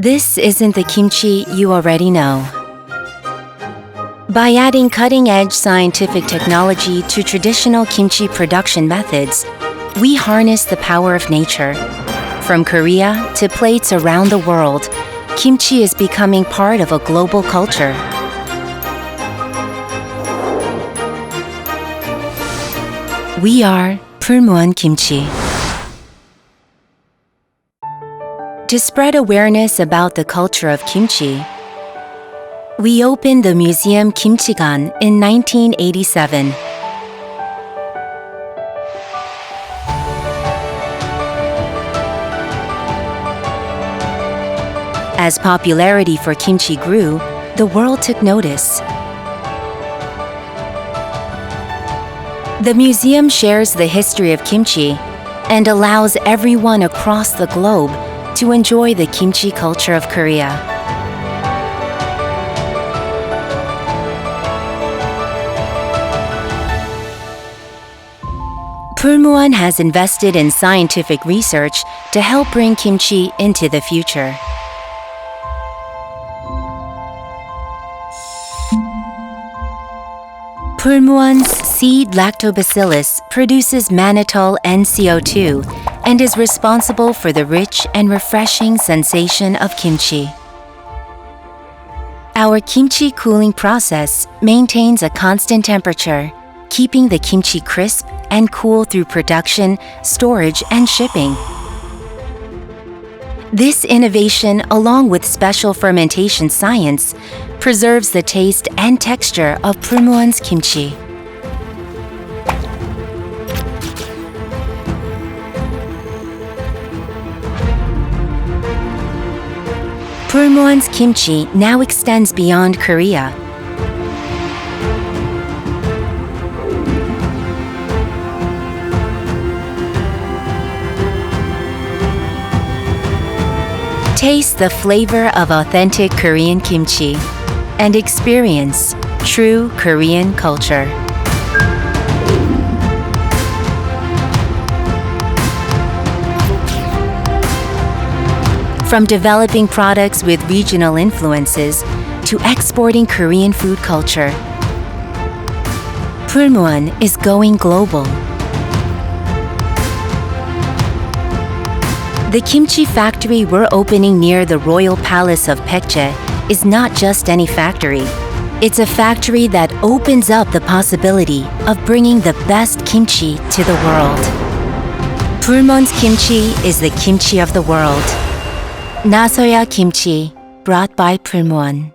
This isn't the kimchi you already know. By adding cutting-edge scientific technology to traditional kimchi production methods, we harness the power of nature. From Korea to plates around the world, kimchi is becoming part of a global culture. We are Pulmuone Kimchi. To spread awareness about the culture of kimchi, we opened the Museum Kimchigan in 1987. As popularity for kimchi grew, the world took notice. The museum shares the history of kimchi and allows everyone across the globe to enjoy the kimchi culture of Korea. Pulmuone has invested in scientific research to help bring kimchi into the future. Pulmuone's seed lactobacillus produces mannitol and CO2 and is responsible for the rich and refreshing sensation of kimchi. Our kimchi cooling process maintains a constant temperature, keeping the kimchi crisp and cool through production, storage, and shipping. This innovation, along with special fermentation science, preserves the taste and texture of Pulmuone's kimchi. Pulmuone's kimchi now extends beyond Korea. Taste the flavor of authentic Korean kimchi and experience true Korean culture. From developing products with regional influences to exporting Korean food culture, Pulmuone is going global. The kimchi factory we're opening near the royal palace of Baekje is not just any factory. It's a factory that opens up the possibility of bringing the best kimchi to the world. Pulmuone's kimchi is the kimchi of the world. Nasoya kimchi, brought by Pulmuone.